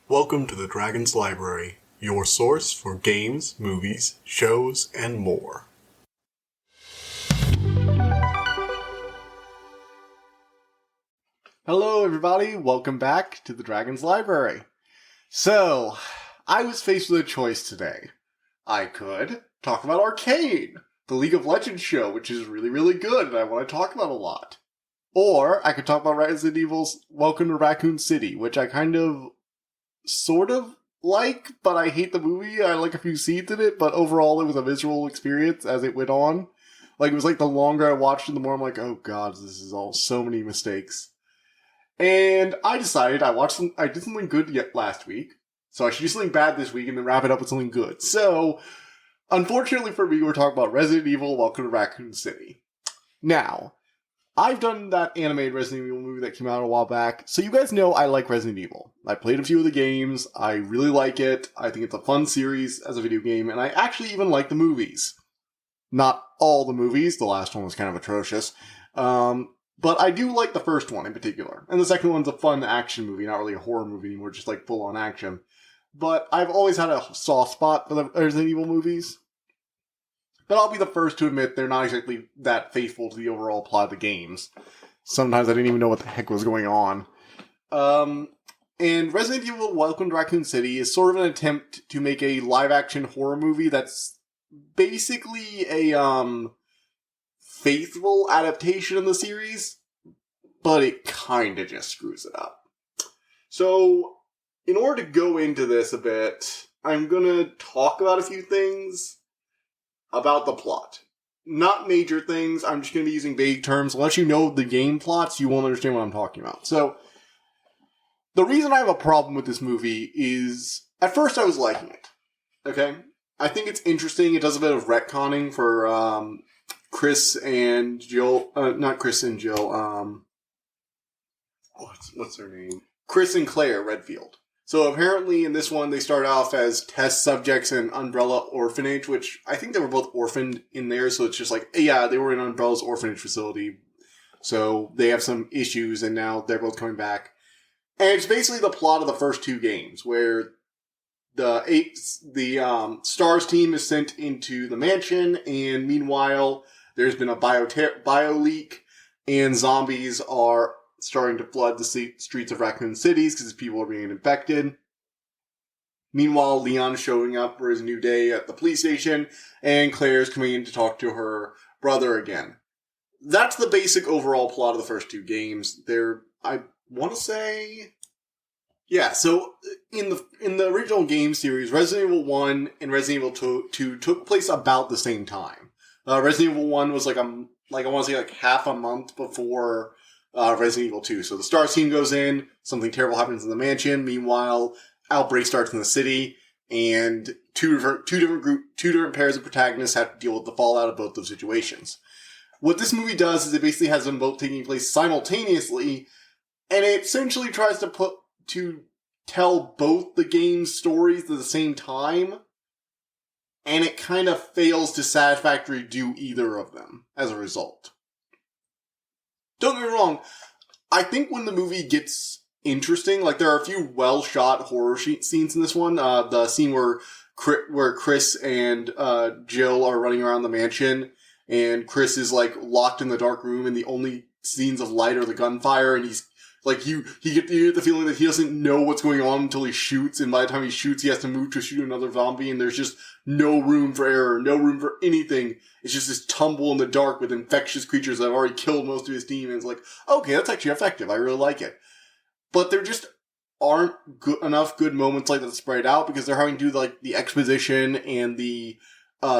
Welcome to the Dragon's Library, your source for games, movies, shows, and more. Hello everybody, welcome back to the Dragon's Library. So, I was faced with a choice today. I could talk about Arcane, the League of Legends show, which is really good and I want to talk about a lot. Or, I could talk about Resident Evil's Welcome to Racoon City, which I sort of like, but I hate the movie. I like a few scenes in it, but overall it was a visual experience as it went on. It was the longer I watched it, the more I'm like, oh god, this is all so many mistakes. And I decided I did something good last week, so I should do something bad this week and then wrap it up with something good. So, unfortunately for me, we're talking about Resident Evil Welcome to Raccoon City. Now, I've done that animated Resident Evil movie that came out a while back, so you guys know I like Resident Evil. I played a few of the games, I really like it, I think it's a fun series as a video game, and I actually even like the movies. Not all the movies, the last one was kind of atrocious, but I do like the first one in particular. And the second one's a fun action movie, not really a horror movie anymore, just full-on action. But I've always had a soft spot for the Resident Evil movies. But I'll be the first to admit they're not exactly that faithful to the overall plot of the games. Sometimes I didn't even know what the heck was going on. And Resident Evil Welcome to Raccoon City is sort of an attempt to make a live-action horror movie that's basically a, faithful adaptation of the series, but it kinda just screws it up. So, in order to go into this a bit, I'm gonna talk about a few things about the plot. Not major things, I'm just gonna be using vague terms. Unless you know the game plots, you won't understand what I'm talking about. So, the reason I have a problem with this movie is, at first I was liking it. Okay? I think it's interesting, it does a bit of retconning for, Chris and Jill, not Chris and Jill, what's their name? Chris and Claire Redfield. So apparently in this one they start off as test subjects in Umbrella Orphanage, which I think they were both orphaned in there, so it's just they were in Umbrella's orphanage facility. So they have some issues and now they're both coming back. And it's basically the plot of the first two games, where the STARS team is sent into the mansion, and meanwhile there's been a bio leak, and zombies are starting to flood the streets of Raccoon Cities because people are being infected. Meanwhile, Leon's showing up for his new day at the police station, and Claire's coming in to talk to her brother again. That's the basic overall plot of the first two games. I want to say... Yeah, so in the original game series, Resident Evil 1 and Resident Evil 2 took place about the same time. Resident Evil 1 was I want to say half a month before Resident Evil 2. So the STARS team goes in, something terrible happens in the mansion. Meanwhile, outbreak starts in the city, and two different pairs of protagonists have to deal with the fallout of both those situations. What this movie does is it basically has them both taking place simultaneously, and it essentially tries to tell both the game's stories at the same time, and it kind of fails to satisfactorily do either of them as a result. Don't get me wrong, I think when the movie gets interesting, there are a few well-shot horror scenes in this one. The scene where Chris and Jill are running around the mansion, and Chris is locked in the dark room, and the only scenes of light are the gunfire, and he's you get the feeling that he doesn't know what's going on until he shoots, and by the time he shoots, he has to move to shoot another zombie, and there's just no room for error, no room for anything. It's just this tumble in the dark with infectious creatures that have already killed most of his team, and it's okay, that's actually effective, I really like it. But there just aren't enough good moments like that spread out, because they're having to do the exposition and the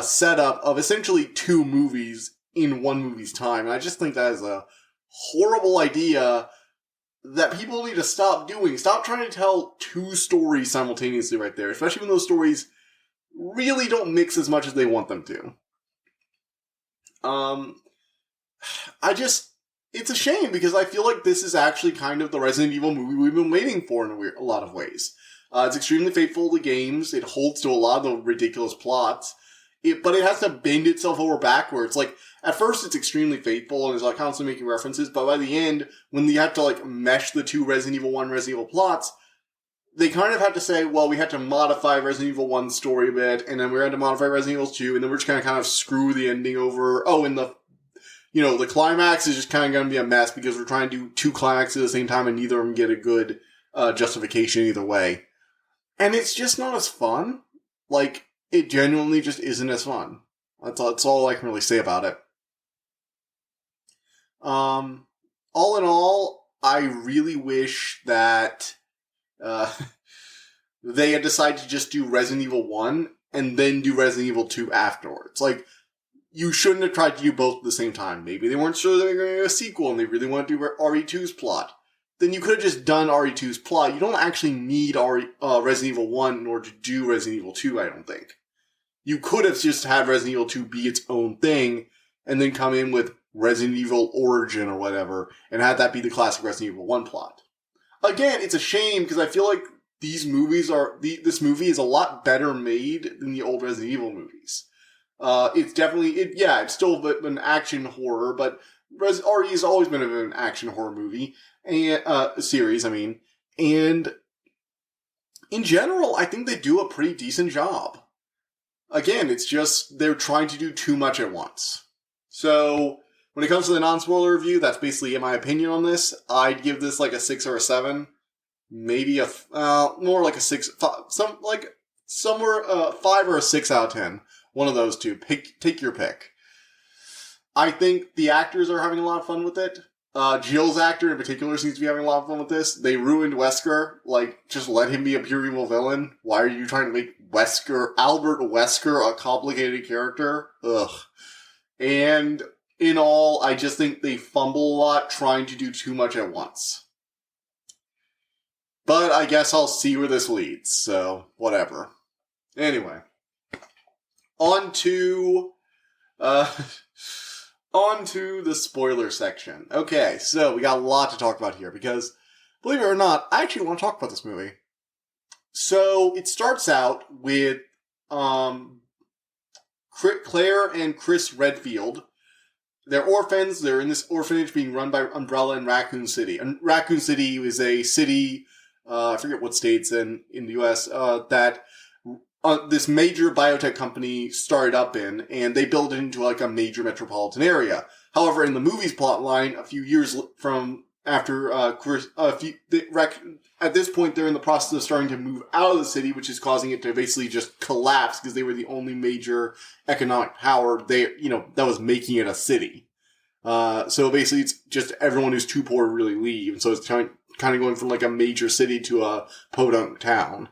setup of essentially two movies in one movie's time, and I just think that is a horrible idea that people need to stop doing. Stop trying to tell two stories simultaneously right there, especially when those stories really don't mix as much as they want them to. It's a shame because I feel like this is actually kind of the Resident Evil movie we've been waiting for in a lot of ways. It's extremely faithful to the games. It holds to a lot of the ridiculous plots. But it has to bend itself over backwards. At first it's extremely faithful and is constantly making references, but by the end, when you have to mesh the two Resident Evil 1 Resident Evil plots, they kind of had to say, well, we had to modify Resident Evil 1's story a bit, and then we had to modify Resident Evil 2, and then we're just going to kind of screw the ending over. Oh, and the climax is just kind of going to be a mess because we're trying to do 2 climaxes at the same time, and neither of them get a good justification either way. And it's just not as fun. Like, it genuinely just isn't as fun. That's all I can really say about it. All in all, I really wish that they had decided to just do Resident Evil 1 and then do Resident Evil 2 afterwards. Like, you shouldn't have tried to do both at the same time. Maybe they weren't sure they were going to do a sequel and they really want to do RE2's plot. Then you could have just done RE2's plot. You don't actually need Resident Evil 1 in order to do Resident Evil 2, I don't think. You could have just had Resident Evil 2 be its own thing and then come in with Resident Evil Origin or whatever and had that be the classic Resident Evil 1 plot. Again, it's a shame because I feel like this movie is a lot better made than the old Resident Evil movies. It's definitely, it's still an action horror, but RE has always been an action horror movie, and series, I mean. And in general, I think they do a pretty decent job. Again, it's just they're trying to do too much at once. So, when it comes to the non-spoiler review, that's basically my opinion on this. I'd give this like a 6 or a 7. Maybe more like a 6, 5, somewhere 5 or a 6 out of 10. One of those two. Take your pick. I think the actors are having a lot of fun with it. Jill's actor in particular seems to be having a lot of fun with this. They ruined Wesker. Like, just let him be a pure evil villain. Why are you trying to make Albert Wesker, a complicated character? Ugh. And in all, I just think they fumble a lot trying to do too much at once. But I guess I'll see where this leads, so whatever. Anyway. On to the spoiler section. Okay, so we got a lot to talk about here because, believe it or not, I actually want to talk about this movie. So, it starts out with Claire and Chris Redfield. They're orphans. They're in this orphanage being run by Umbrella in Racoon City. And Racoon City is a city, I forget what states in the U.S., that this major biotech company started up in, and they built it into like a major metropolitan area. However, in the movie's plotline, a few years from after at this point, they're in the process of starting to move out of the city, which is causing it to basically just collapse because they were the only major economic power that was making it a city. So basically, it's just everyone who's too poor to really leave, and so it's kind of going from like a major city to a podunk town.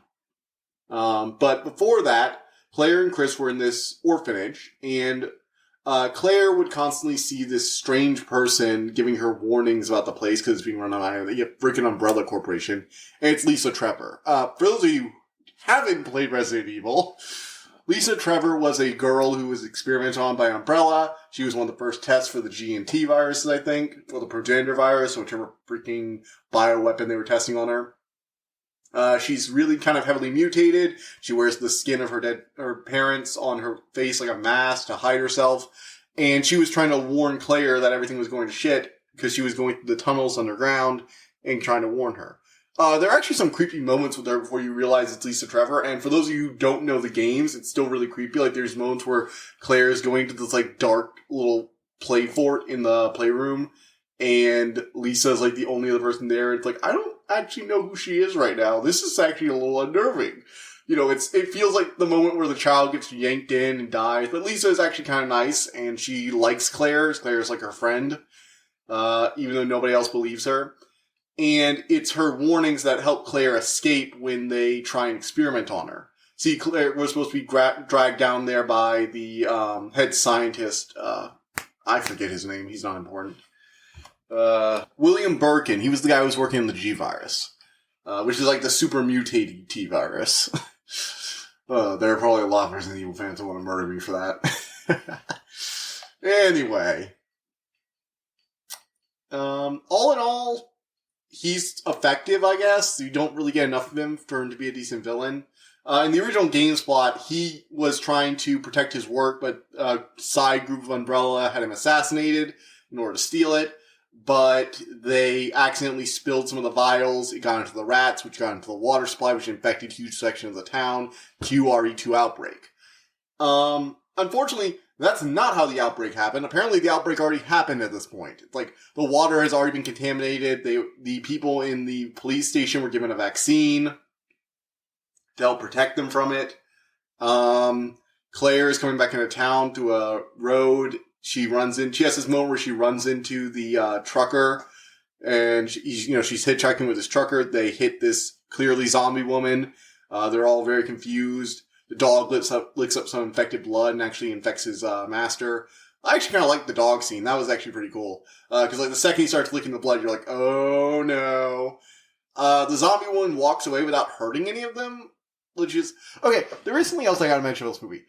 But before that, Claire and Chris were in this orphanage, and Claire would constantly see this strange person giving her warnings about the place because it's being run by the freaking Umbrella Corporation, and it's Lisa Trevor. For those of you who haven't played Resident Evil, Lisa Trevor was a girl who was experimented on by Umbrella. She was one of the first tests for the GNT viruses, I think, or the progenitor virus, whichever freaking bioweapon they were testing on her. She's really kind of heavily mutated. She wears the skin of her parents on her face like a mask to hide herself. And she was trying to warn Claire that everything was going to shit because she was going through the tunnels underground and trying to warn her. There are actually some creepy moments with her before you realize it's Lisa Trevor. And for those of you who don't know the games, it's still really creepy. Like, there's moments where Claire is going to this like dark little play fort in the playroom, and Lisa's like the only other person there. It's like, I don't actually know who she is right now. This is actually a little unnerving. It feels like the moment where the child gets yanked in and dies. But Lisa is actually kind of nice, and she likes Claire. Claire's like her friend, even though nobody else believes her. And it's her warnings that help Claire escape when they try and experiment on her. See, Claire was supposed to be dragged down there by the head scientist. I forget his name. He's not important. William Birkin. He was the guy who was working on the G virus, which is like the super mutated T virus. There are probably a lot of Resident Evil fans who want to murder me for that. Anyway. All in all, he's effective, I guess. You don't really get enough of him for him to be a decent villain. In the original game's plot, he was trying to protect his work, but a side group of Umbrella had him assassinated in order to steal it. but they accidentally spilled some of the vials. It got into the rats, which got into the water supply, which infected huge sections of the town. QRE2 outbreak. Unfortunately, that's not how the outbreak happened. Apparently, the outbreak already happened at this point. It's like the water has already been contaminated. The people in the police station were given a vaccine to help protect them from it. Claire is coming back into town through a road. She has this moment where she runs into the trucker, and she's hitchhiking with this trucker. They hit this clearly zombie woman. They're all very confused. The dog licks up some infected blood and actually infects his master. I actually kind of like the dog scene. That was actually pretty cool. Because the second he starts licking the blood, you're like, oh no. The zombie woman walks away without hurting any of them. Which is... Okay, there is something else I gotta mention about this movie.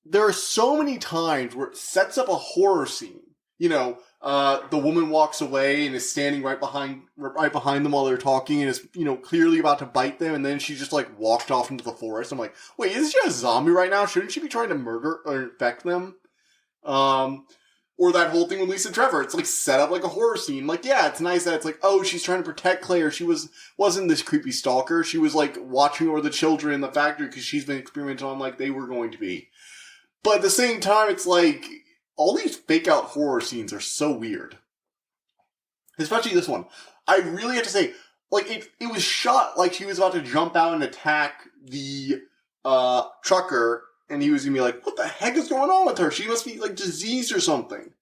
There are so many times where it sets up a horror scene. The woman walks away and is standing right behind them while they're talking and is, clearly about to bite them, and then she just, walked off into the forest. I'm like, wait, isn't she a zombie right now? Shouldn't she be trying to murder or infect them? Or that whole thing with Lisa and Trevor. It's, set up like a horror scene. Yeah, it's nice that it's oh, she's trying to protect Claire. She wasn't this creepy stalker. She was, watching over the children in the factory because she's been experimenting on they were going to be. But at the same time, it's all these fake-out horror scenes are so weird. Especially this one. I really have to say, it was shot like she was about to jump out and attack the trucker, and he was going to be like, what the heck is going on with her? She must be, diseased or something.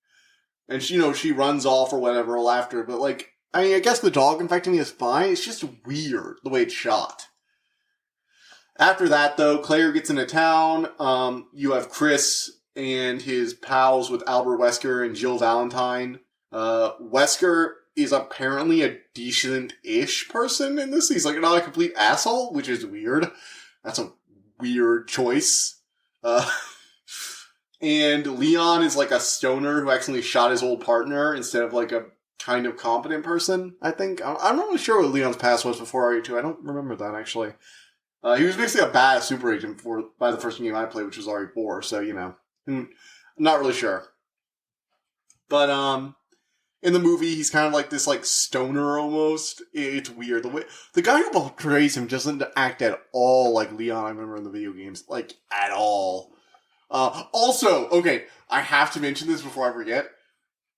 And, she runs off or whatever after, but, I guess the dog infecting me is fine. It's just weird, the way it's shot. After that, though, Claire gets into town. You have Chris and his pals with Albert Wesker and Jill Valentine. Wesker is apparently a decent-ish person in this. He's not a complete asshole, which is weird. That's a weird choice. And Leon is a stoner who accidentally shot his old partner instead of a kind of competent person, I think. I'm not really sure what Leon's past was before RE2. I don't remember that, actually. He was basically a bad super agent by the first game I played, which was RE4, so, I'm not really sure. But, in the movie, he's kind of this, stoner almost. It's weird. The guy who portrays him doesn't act at all like Leon I remember in the video games. At all. Also, okay, I have to mention this before I forget.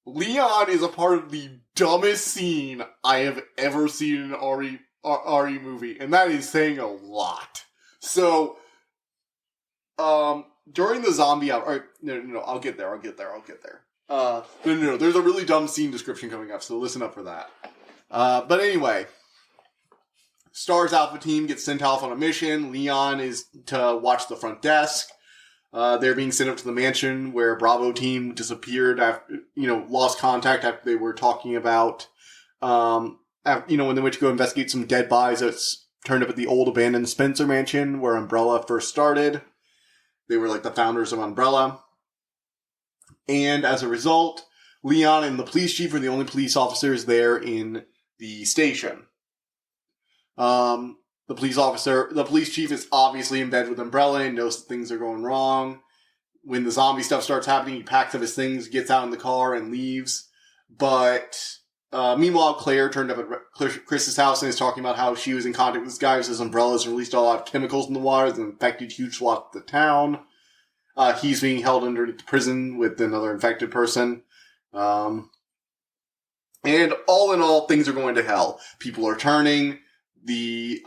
Leon is a part of the dumbest scene I have ever seen in an RE movie, and that is saying a lot. So, during the zombie outbreak, no, I'll get there. No, there's a really dumb scene description coming up, so listen up for that. But anyway, Star's Alpha team gets sent off on a mission. Leon is to watch the front desk. They're being sent up to the mansion where Bravo team disappeared after, lost contact after they were talking about, when they went to go investigate some dead bodies that's turned up at the old abandoned Spencer mansion where Umbrella first started. They were the founders of Umbrella. And as a result, Leon and the police chief are the only police officers there in the station. The police chief is obviously in bed with Umbrella and knows that things are going wrong. When the zombie stuff starts happening, he packs up his things, gets out in the car, and leaves. But, meanwhile, Claire turned up at Chris's house and is talking about how she was in contact with this guy who says Umbrella's released a lot of chemicals in the water that infected huge swaths of the town. He's being held under the prison with another infected person. And all in all, things are going to hell. People are turning. The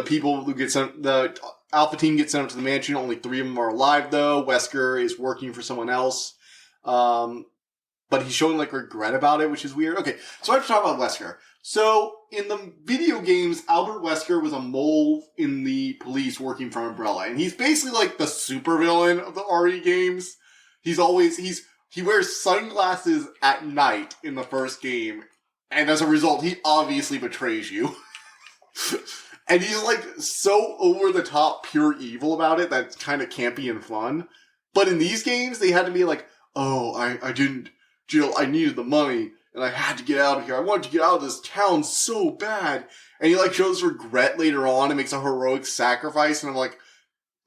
people who get sent, the Alpha team gets sent up to the mansion. Only 3 of them are alive, though. Wesker is working for someone else. But he's showing regret about it, which is weird. Okay, so I have to talk about Wesker. So, in the video games, Albert Wesker was a mole in the police working for Umbrella. And he's basically the supervillain of the RE games. He wears sunglasses at night in the first game. And as a result, he obviously betrays you. And he's so over the top pure evil about it that's kind of campy and fun. But in these games, they had to be oh, I didn't, Jill, I needed the money. And I had to get out of here. I wanted to get out of this town so bad. And he shows regret later on and makes a heroic sacrifice. And I'm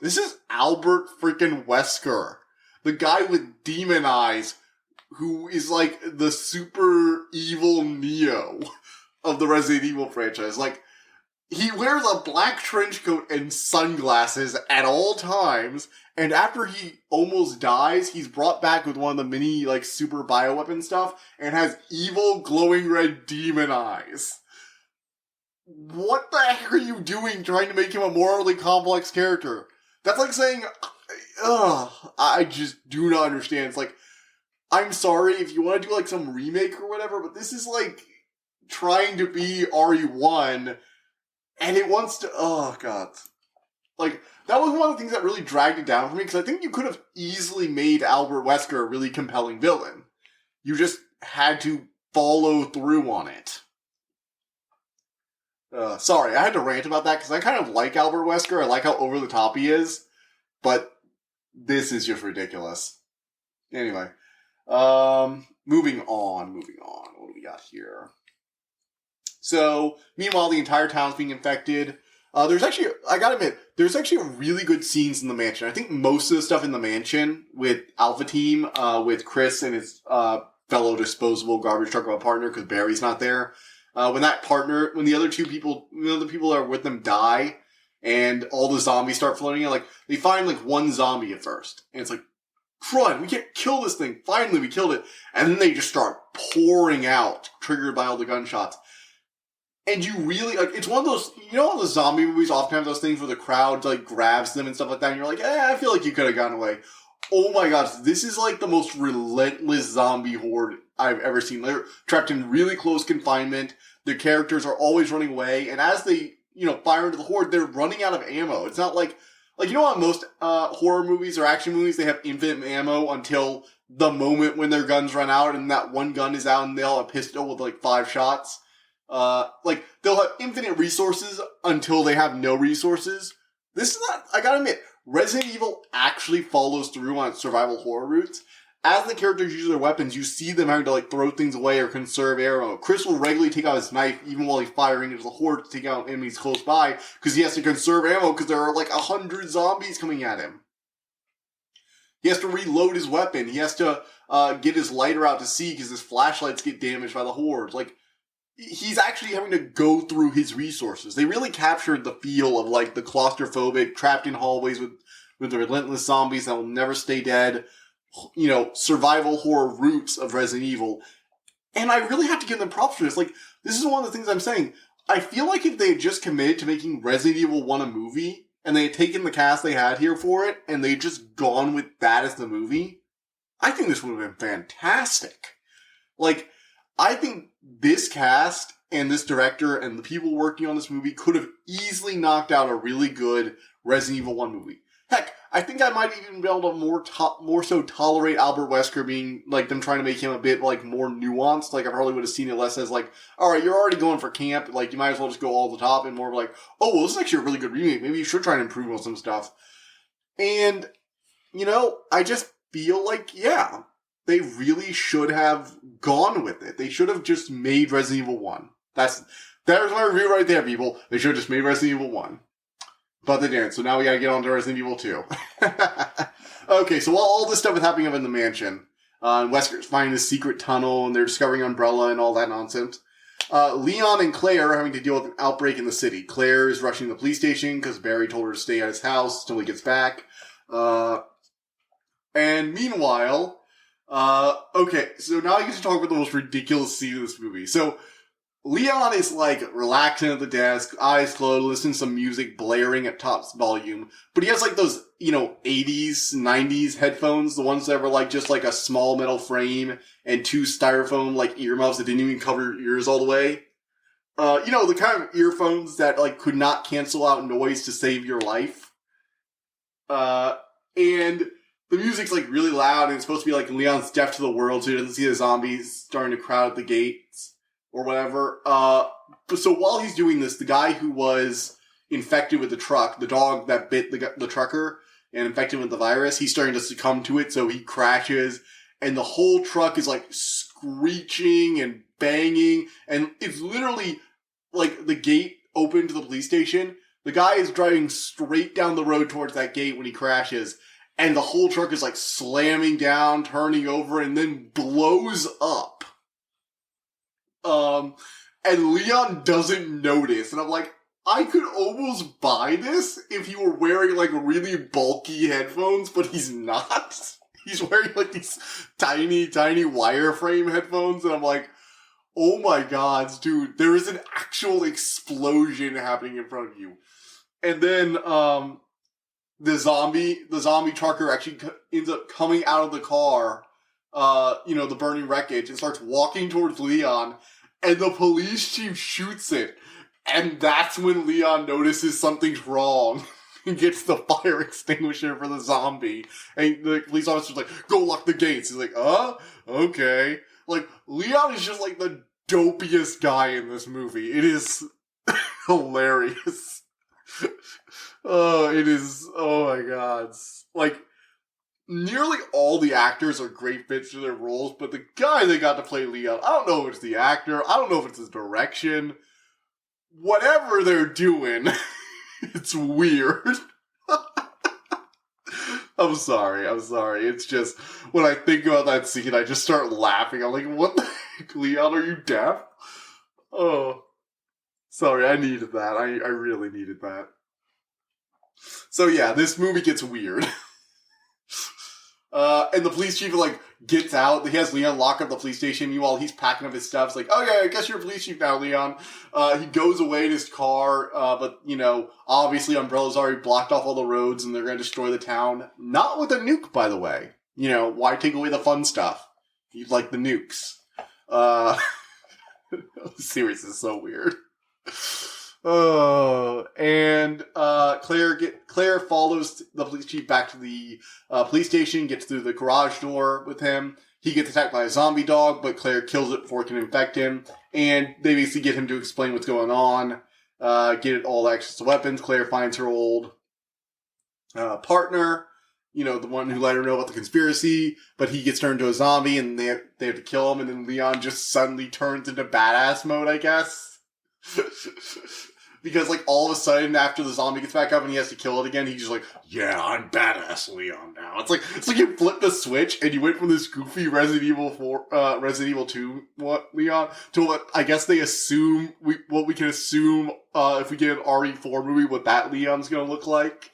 this is Albert freaking Wesker. The guy with demon eyes who is like the super evil Neo of the Resident Evil franchise. Like, he wears a black trench coat and sunglasses at all times, and after he almost dies, he's brought back with one of the mini, like, super bioweapon stuff, and has evil, glowing red demon eyes. What the heck are you doing trying to make him a morally complex character? That's like saying, I just do not understand. It's like, I'm sorry if you want to do, like, some remake or whatever, but this is, like, trying to be RE1, and it wants to, oh god. Like, that was one of the things that really dragged it down for me, because I think you could have easily made Albert Wesker a really compelling villain. You just had to follow through on it. Sorry, I had to rant about that, because I kind of like Albert Wesker, I like how over the top he is, but this is just ridiculous. Anyway, moving on. What do we got here? So, meanwhile, the entire town's being infected. There's actually, I gotta admit, there's actually really good scenes in the mansion. I think most of the stuff in the mansion with Alpha Team, with Chris and his fellow disposable garbage truck of a partner, because Barry's not there. When the other people that are with them die, and all the zombies start floating in, like, they find, like, one zombie at first. And it's like, crud, we can't kill this thing. Finally, we killed it. And then they just start pouring out, triggered by all the gunshots. And you really, like, it's one of those, you know, all the zombie movies often have those things where the crowd, like, grabs them and stuff like that, and you're like, I feel like you could have gotten away. Oh my gosh, this is, like, the most relentless zombie horde I've ever seen. They're trapped in really close confinement, the characters are always running away, and as they, you know, fire into the horde, they're running out of ammo. It's not like, you know how most horror movies or action movies, they have infinite ammo until the moment when their guns run out, and that one gun is out, and they'll have a pistol with, like, 5 shots? Like, they'll have infinite resources until they have no resources. This is not, I gotta admit, Resident Evil actually follows through on its survival horror roots. As the characters use their weapons, you see them having to, like, throw things away or conserve ammo. Chris will regularly take out his knife even while he's firing into the horde to take out enemies close by, because he has to conserve ammo because there are, like, 100 zombies coming at him. He has to reload his weapon. He has to, get his lighter out to see because his flashlights get damaged by the hordes. Like, he's actually having to go through his resources. They really captured the feel of, like, the claustrophobic, trapped in hallways with the relentless zombies that will never stay dead, you know, survival horror roots of Resident Evil. And I really have to give them props for this. Like, this is one of the things I'm saying. I feel like if they had just committed to making Resident Evil 1 a movie, and they had taken the cast they had here for it, and they'd just gone with that as the movie, I think this would have been fantastic. Like, I think this cast and this director and the people working on this movie could have easily knocked out a really good Resident Evil 1 movie. Heck, I think I might even be able to more so tolerate Albert Wesker being, like, them trying to make him a bit, like, more nuanced. Like, I probably would have seen it less as, like, alright, you're already going for camp, like, you might as well just go all the top, and more like, oh, well, this is actually a really good remake, maybe you should try and improve on some stuff. And, you know, I just feel like, yeah, they really should have gone with it. They should have just made Resident Evil 1. There's my review right there, people. They should have just made Resident Evil 1. But they didn't, so now we gotta get on to Resident Evil 2. Okay, so while all this stuff is happening up in the mansion, Wesker's finding this secret tunnel, and they're discovering Umbrella and all that nonsense, Leon and Claire are having to deal with an outbreak in the city. Claire is rushing to the police station because Barry told her to stay at his house until he gets back. And meanwhile, okay, so now I get to talk about the most ridiculous scene of this movie. So, Leon is, like, relaxing at the desk, eyes closed, listening to some music blaring at top volume. But he has, like, those, you know, 80s, 90s headphones, the ones that were, like, just, like, a small metal frame and 2 styrofoam, like, earmuffs that didn't even cover your ears all the way. You know, the kind of earphones that, like, could not cancel out noise to save your life. And the music's, like, really loud, and it's supposed to be, like, Leon's deaf to the world, so he doesn't see the zombies starting to crowd at the gates. Or whatever. So while he's doing this, the guy who was infected with the truck, the dog that bit the trucker and infected with the virus, he's starting to succumb to it, so he crashes, and the whole truck is, like, screeching and banging, and it's literally, like, the gate open to the police station. The guy is driving straight down the road towards that gate when he crashes, and the whole truck is like slamming down, turning over, and then blows up. And Leon doesn't notice, and I'm like, I could almost buy this if he were wearing like really bulky headphones, but he's not. He's wearing like these tiny, tiny wireframe headphones, and I'm like, oh my god, dude, there is an actual explosion happening in front of you. And then, the zombie trucker actually ends up coming out of the car, the burning wreckage, and starts walking towards Leon, and the police chief shoots it. And that's when Leon notices something's wrong and gets the fire extinguisher for the zombie. And the police officer's like, go lock the gates. He's like, okay. Like, Leon is just like the dopiest guy in this movie. It is hilarious. Oh my god. Like, nearly all the actors are great fits for their roles, but the guy they got to play Leon, I don't know if it's the actor, I don't know if it's his direction. Whatever they're doing, it's weird. I'm sorry. It's just, when I think about that scene, I just start laughing. I'm like, what the heck, Leon, are you deaf? Oh. Sorry, I needed that. I really needed that. So yeah, this movie gets weird. And the police chief, like, gets out. He has Leon lock up the police station. Meanwhile, he's packing up his stuff. It's like, oh yeah, I guess you're a police chief now, Leon. He goes away in his car, but, obviously Umbrella's already blocked off all the roads and they're going to destroy the town. Not with a nuke, by the way. Why take away the fun stuff? You like the nukes. Series is so weird. Oh, and Claire follows the police chief back to the police station, gets through the garage door with him. He gets attacked by a zombie dog, but Claire kills it before it can infect him. And they basically get him to explain what's going on, get all access to weapons. Claire finds her old partner, the one who let her know about the conspiracy, but he gets turned into a zombie and they have to kill him, and then Leon just suddenly turns into badass mode, I guess. Because, like, all of a sudden, after the zombie gets back up and he has to kill it again, he's just like, yeah, I'm badass Leon now. It's like you flipped the switch and you went from this goofy Resident Evil 2 Leon to what I guess they assume, what we can assume, if we get an RE4 movie, what that Leon's gonna look like.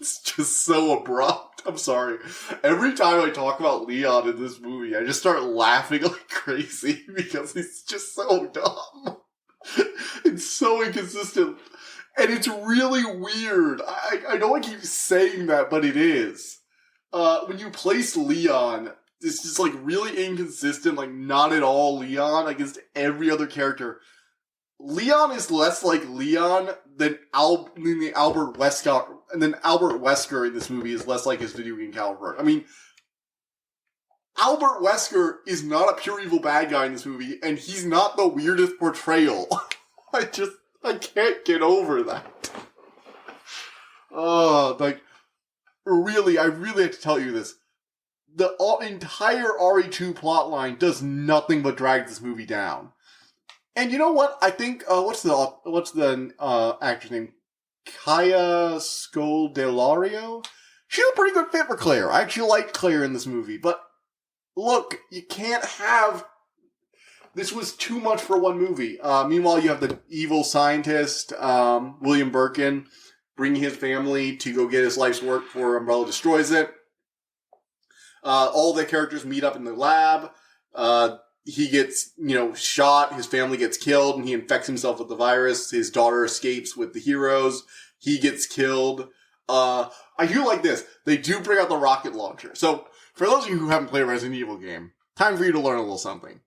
It's just so abrupt. I'm sorry. Every time I talk about Leon in this movie, I just start laughing like crazy because he's just so dumb. It's so inconsistent. And it's really weird. I know I keep saying that, but it is. When you place Leon, it's just like really inconsistent, like not at all Leon against every other character. Leon is less like Leon than the Albert Wesker, and then Albert Wesker in this movie is less like his video game counterpart. I mean, Albert Wesker is not a pure evil bad guy in this movie, and he's not the weirdest portrayal. I can't get over that. Oh, like, really, I really have to tell you this. The entire RE2 plotline does nothing but drag this movie down. And you know what? I think, what's the actor's name? Kaya Scodelario? She's a pretty good fit for Claire. I actually like Claire in this movie, but look, you can't have... This was too much for one movie. Meanwhile, you have the evil scientist, William Birkin, bringing his family to go get his life's work before Umbrella destroys it. All the characters meet up in the lab. He gets, shot. His family gets killed, and he infects himself with the virus. His daughter escapes with the heroes. He gets killed. I do like this. They do bring out the rocket launcher. So, for those of you who haven't played a Resident Evil game, time for you to learn a little something.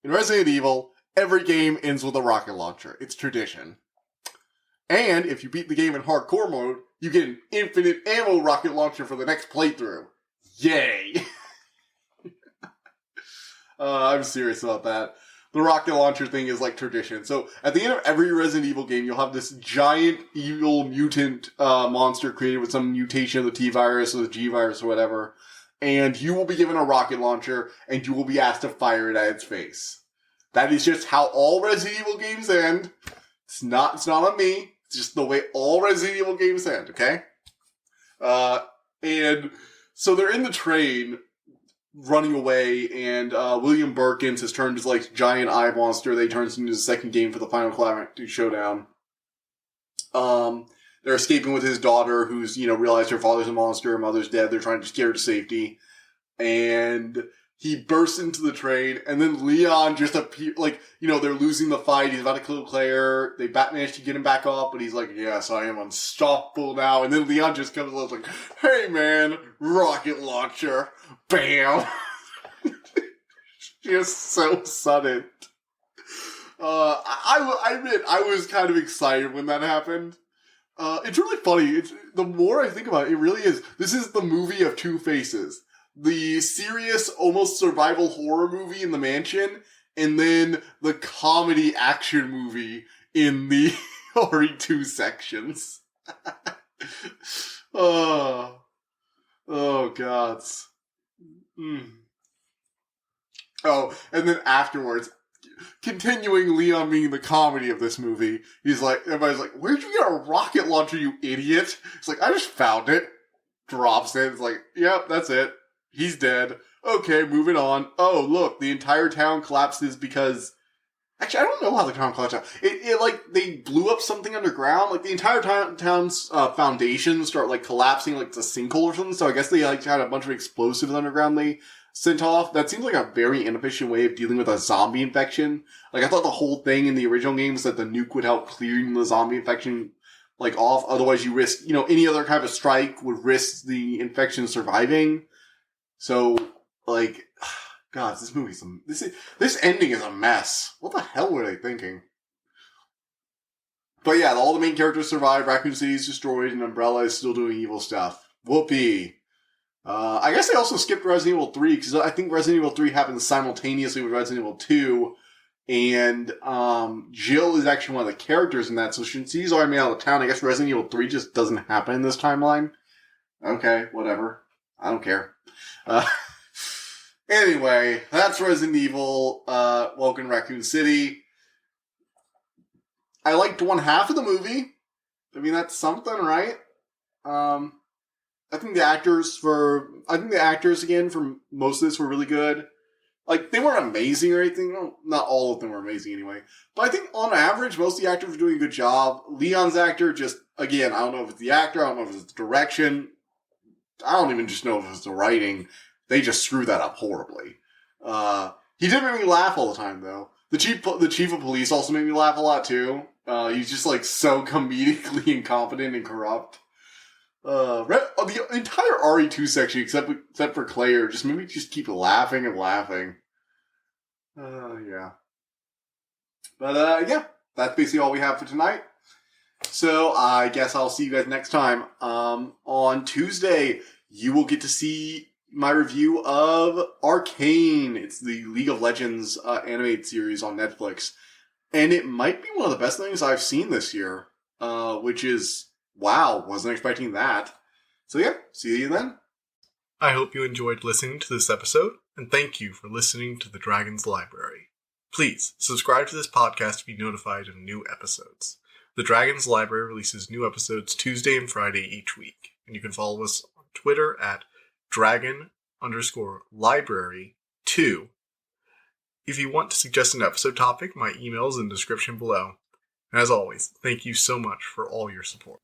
In Resident Evil, every game ends with a rocket launcher. It's tradition. And if you beat the game in hardcore mode, you get an infinite ammo rocket launcher for the next playthrough. Yay! I'm serious about that. The rocket launcher thing is like tradition. So at the end of every Resident Evil game, you'll have this giant evil mutant monster created with some mutation of the T virus or the G virus or whatever. And you will be given a rocket launcher, and you will be asked to fire it at its face. That is just how all Resident Evil games end. It's not on me. It's just the way all Resident Evil games end, okay? And So they're in the train, running away, and William Birkins has turned his like giant eye monster. They turns into the second game for the final climactic showdown. They're escaping with his daughter, who's realized her father's a monster, her mother's dead. They're trying to get her to safety, and he bursts into the train, and then Leon just appears. Like they're losing the fight. He's about to kill Claire. They manage to get him back up, but he's like, "Yes, I am unstoppable now." And then Leon just comes along like, "Hey, man, rocket launcher." Bam! Just so sudden. I admit, I was kind of excited when that happened. It's really funny. The more I think about it, it really is. This is the movie of two faces. The serious, almost survival horror movie in the mansion, and then the comedy action movie in the RE2 sections. Oh gods. Oh, and then afterwards, continuing Leon being the comedy of this movie, he's like, everybody's like, "Where'd you get a rocket launcher, you idiot?" It's like, "I just found it." Drops it. It's like, "Yep, that's it. He's dead. Okay, moving on." Oh, look, the entire town collapses because... Actually, I don't know how the town collapsed. It like, they blew up something underground. Like, the entire town's foundations start, like, collapsing, like, it's a sinkhole or something. So I guess they, like, had a bunch of explosives underground they sent off. That seems like a very inefficient way of dealing with a zombie infection. Like, I thought the whole thing in the original game was that the nuke would help clearing the zombie infection, like, off. Otherwise, you risk, any other kind of strike would risk the infection surviving. So, like... God, this movie's this ending is a mess. What the hell were they thinking? But yeah, all the main characters survive. Raccoon City is destroyed, and Umbrella is still doing evil stuff. Whoopee. I guess they also skipped Resident Evil 3 because I think Resident Evil 3 happens simultaneously with Resident Evil 2, and Jill is actually one of the characters in that. So since she's already made out of town, I guess Resident Evil 3 just doesn't happen in this timeline. Okay, whatever. I don't care. Anyway, that's Resident Evil. Welcome to Raccoon City. I liked one half of the movie. I mean, that's something, right? I think the actors again for most of this were really good. Like, they weren't amazing or anything. Well, not all of them were amazing anyway. But I think on average, most of the actors were doing a good job. Leon's actor just, again, I don't know if it's the actor, I don't know if it's the direction. I don't even just know if it's the writing. They just screwed that up horribly. He did make me laugh all the time, though. The chief of police also made me laugh a lot, too. He's just, like, so comedically incompetent and corrupt. The entire RE2 section, except for Claire, just made me just keep laughing and laughing. Yeah. But, yeah. That's basically all we have for tonight. So, I guess I'll see you guys next time. On Tuesday, you will get to see my review of Arcane. It's the League of Legends animated series on Netflix. And it might be one of the best things I've seen this year. Which is, wow, wasn't expecting that. So yeah, see you then. I hope you enjoyed listening to this episode, and thank you for listening to The Dragon's Library. Please, subscribe to this podcast to be notified of new episodes. The Dragon's Library releases new episodes Tuesday and Friday each week, and you can follow us on Twitter at Dragon_Library2. If you want to suggest an episode topic, my email is in the description below. And as always, thank you so much for all your support.